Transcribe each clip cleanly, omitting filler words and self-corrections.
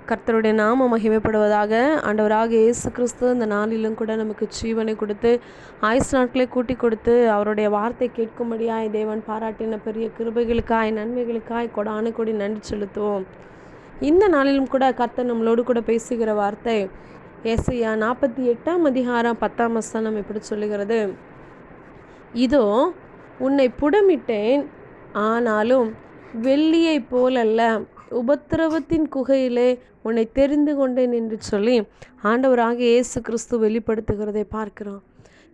கர்த்தருடைய நாம மகிமைப்படுவதாக. ஆண்டவராக இயேசு கிறிஸ்து இந்த நாளிலும் கூட நமக்கு ஜீவனை கொடுத்து ஆயுசு நாட்களை கூட்டி கொடுத்து அவருடைய வார்த்தை கேட்கும்படியாய் தேவன் பாராட்டின பெரிய கிருபைகளுக்காய் நன்மைகளுக்காய் கொடான கொடி நன்றி செலுத்துவோம். இந்த நாளிலும் கூட கர்த்தர் நம்மளோடு கூட பேசுகிற வார்த்தை ஏசாயா 48:10 இப்படி சொல்லுகிறது, இதோ உன்னை புடமிட்டேன், ஆனாலும் வெள்ளியை போலல்ல, உபத்திரவத்தின் குகையிலே உன்னை தெரிந்து கொண்டேன் என்று சொல்லி ஆண்டவராக இயேசு கிறிஸ்து வெளிப்படுத்துகிறதை பார்க்கிறோம்.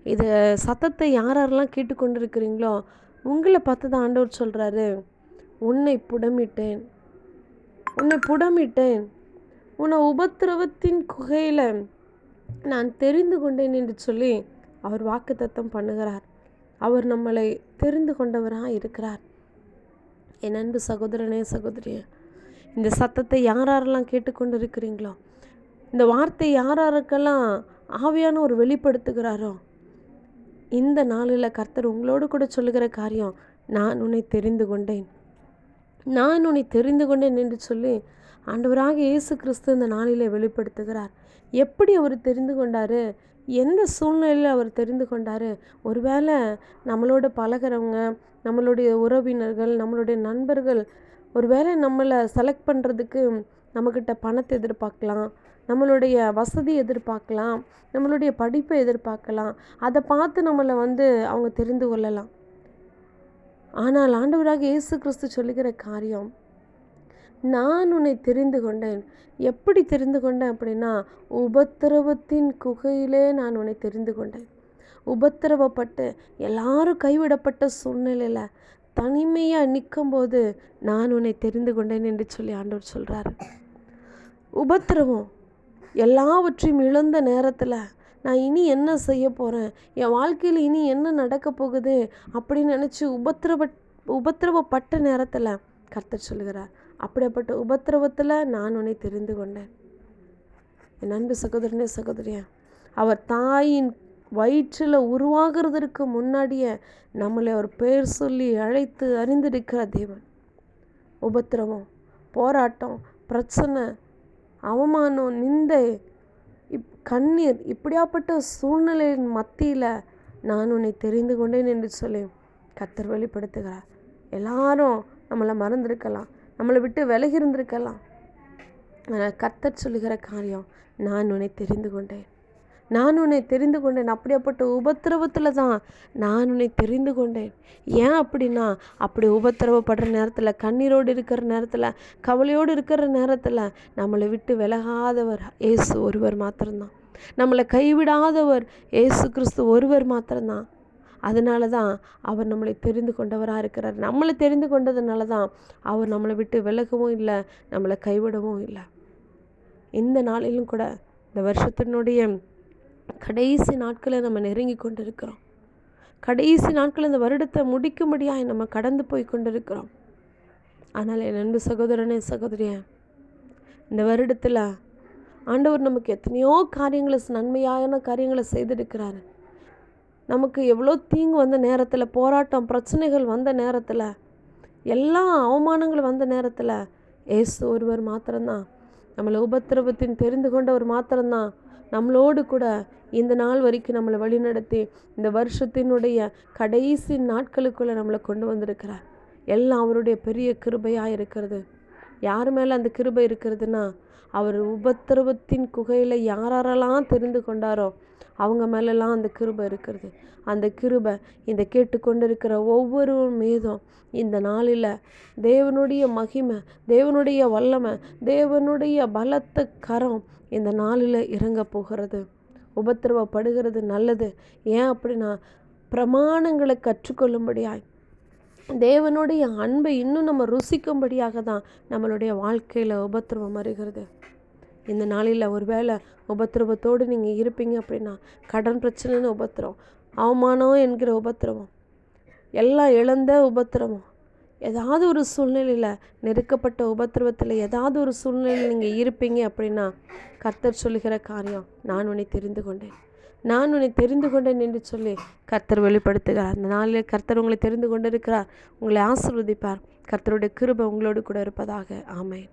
இது சத்தத்தை யாரெல்லாம் கேட்டுக்கொண்டிருக்கிறீங்களோ உங்களை பார்த்து தான் ஆண்டவர் சொல்கிறாரு, உன்னை புடமிட்டேன், உன்னை புடமிட்டேன், உன்னை உபத்திரவத்தின் குகையில் நான் தெரிந்து கொண்டேன் என்று சொல்லி அவர் வாக்குத்தத்தம் பண்ணுகிறார். அவர் நம்மளை தெரிந்து கொண்டவராக இருக்கிறார். என் அன்பு சகோதரனே சகோதரியே, இந்த சத்தத்தை யாரெல்லாம் கேட்டுக்கொண்டு இருக்கிறீங்களோ, இந்த வார்த்தை யாருக்கெல்லாம் ஆவியானவர் வெளிப்படுத்துகிறாரோ, இந்த நாளில் கர்த்தர் உங்களோடு கூட சொல்லுகிற காரியம், நான் உன்னை தெரிந்து கொண்டேன், நான் உன்னை தெரிந்து கொண்டேன் என்று சொல்லி ஆண்டவராக இயேசு கிறிஸ்து இந்த நாளில் வெளிப்படுத்துகிறார். எப்படி அவர் தெரிந்து கொண்டார், எந்த சூழ்நிலையில் அவர் தெரிந்து கொண்டார்? ஒருவேளை நம்மளோட பழகிறவங்க, நம்மளுடைய உறவினர்கள், நம்மளுடைய நண்பர்கள் ஒருவேளை நம்மளை செலக்ட் பண்ணுறதுக்கு நம்மக்கிட்ட பணத்தை எதிர்பார்க்கலாம், நம்மளுடைய வசதி எதிர்பார்க்கலாம், நம்மளுடைய படிப்பை எதிர்பார்க்கலாம். அதை பார்த்து நம்மளை அவங்க தெரிந்து கொள்ளலாம். ஆனால் ஆண்டவராக இயேசு கிறிஸ்து சொல்லுகிற காரியம், நான் உன்னை தெரிந்து கொண்டேன். எப்படி தெரிந்து கொண்டேன் அப்படின்னா, உபத்திரவத்தின் குகையிலே நான் உன்னை தெரிந்து கொண்டேன். உபத்திரவப்பட்டு எல்லாரும் கைவிடப்பட்ட சூழ்நிலையில் தனிமையாக நிற்கும்போது நான் உன்னை தெரிந்து கொண்டேன் என்று சொல்லி ஆண்டவர் சொல்கிறார். உபத்திரவம் எல்லாவற்றையும் இழந்த நேரத்தில் நான் இனி என்ன செய்ய போகிறேன், என் வாழ்க்கையில் இனி என்ன நடக்க போகுது அப்படின்னு நினச்சி உபத்திரவப்பட்ட நேரத்தில் கர்த்தர் சொல்கிறார், அப்படிப்பட்ட உபத்திரவத்தில் நான் உன்னை தெரிந்து கொண்டேன். என் அன்பு சகோதரனே சகோதரியா, அவர் தாயின் வயிற்றில் உருவாகிறதுக்கு முன்னாடியே நம்மளை அவர் பேர் சொல்லி அழைத்து அறிந்திருக்கிற தேவன். உபத்திரவம், போராட்டம், பிரச்சனை, அவமானம், நிந்தை, கண்ணீர், இப்படியாப்பட்ட சூழ்நிலையின் மத்தியில் நான் உன்னை தெரிந்து கொண்டேன் என்று சொல்லி கர்த்தர் வெளிப்படுத்துகிறார். எல்லாரும் நம்மளை மறந்திருக்கலாம், நம்மளை விட்டு விலகி இருந்திருக்கலாம். ஆனால் கர்த்தர் சொல்லுகிற காரியம், நான் உன்னை தெரிந்து கொண்டேன், நான் உன்னை தெரிந்து கொண்டேன். அப்படியாப்பட்ட உபத்திரவத்தில் தான் நான் உன்னை தெரிந்து கொண்டேன். ஏன் அப்படின்னா, அப்படி உபத்திரவப்படுற நேரத்தில், கண்ணீரோடு இருக்கிற நேரத்தில், கவலையோடு இருக்கிற நேரத்தில் நம்மளை விட்டு விலகாதவர் இயேசு ஒருவர் மாத்திரம்தான். நம்மளை கைவிடாதவர் இயேசு கிறிஸ்து ஒருவர் மாத்திரம்தான். அதனால தான் அவர் நம்மளை தெரிந்து கொண்டவராக இருக்கிறார். நம்மளை தெரிந்து கொண்டதுனால தான் அவர் நம்மளை விட்டு விலகவும் இல்லை, நம்மளை கைவிடவும் இல்லை. இந்த நாளிலும் கூட, இந்த வருஷத்தினுடைய கடைசி நாட்களை நம்ம நெருங்கி கொண்டு இருக்கிறோம். கடைசி நாட்கள் இந்த வருடத்தை முடிக்கும்படியாக நம்ம கடந்து போய் கொண்டிருக்கிறோம். ஆனால் என் அன்பு சகோதரனே சகோதரியே, இந்த வருடத்தில் ஆண்டவர் நமக்கு எத்தனையோ காரியங்களை, நன்மையான காரியங்களை செய்திருக்கிறாரு. நமக்கு எவ்வளோ தீங்கு வந்த நேரத்தில், போராட்டம், பிரச்சனைகள் வந்த நேரத்தில், எல்லா அவமானங்கள் வந்த நேரத்தில் இயேசு ஒருவர் மாத்திரம்தான், நம்மளை உபத்திரவத்தின் தெரிந்து கொண்டவர் மாத்திரம்தான் நம்மளோடு கூட இந்த நாள் வரைக்கும் நம்மளை வழிநடத்தி இந்த வருஷத்தினுடைய கடைசி நாட்களுக்குள்ளே நம்மளை கொண்டு வந்திருக்கிறார். எல்லாம் அவருடைய பெரிய கிருபையாக இருக்கிறது. யார் மேலே அந்த கிருபை இருக்கிறதுனா, அவர் உபத்திரவத்தின் குகையில் யாரெல்லாம் தெரிந்து கொண்டாரோ அவங்க மேலெல்லாம் அந்த கிருபை இருக்கிறது. அந்த கிருபை இந்த கேட்டுக்கொண்டிருக்கிற ஒவ்வொரு மீதும் இந்த நாளில் தேவனுடைய மகிமை, தேவனுடைய வல்லமை, தேவனுடைய பலத்த கரம் இந்த நாளில் இறங்க போகிறது. உபத்திரவப்படுகிறது நல்லது. ஏன் அப்படின்னா, பிரமாணங்களை கற்றுக்கொள்ளும்படியாய், தேவனுடைய அன்பை இன்னும் நம்ம ருசிக்கும்படியாக தான் நம்மளுடைய வாழ்க்கையில் உபத்திரவம் வருகிறது. இந்த நாளில் ஒரு வேளை உபத்திரவத்தோடு நீங்கள் இருப்பீங்க அப்படின்னா, கடன் பிரச்சனைன்னு உபத்திரம், அவமானம் என்கிற உபத்திரவம், எல்லாம் இழந்த உபத்திரவம், ஏதாவது ஒரு சூழ்நிலையில், நெருக்கப்பட்ட உபத்திரவத்தில் ஏதாவது ஒரு சூழ்நிலையில் நீங்கள் இருப்பீங்க அப்படின்னா, கர்த்தர் சொல்லுகிற காரியம், நான் உன்னை தெரிந்து கொண்டேன், நான் உன்னை தெரிந்து கொண்டேன் என்று சொல்லி கர்த்தர் வெளிப்படுத்துகிறார். அந்த நாளில் கர்த்தர் உங்களை தெரிந்து கொண்டிருக்கிறார். உங்களை ஆசீர்வதிப்பார். கர்த்தருடைய கிருபை உங்களோடு கூட இருப்பதாக. ஆமென்.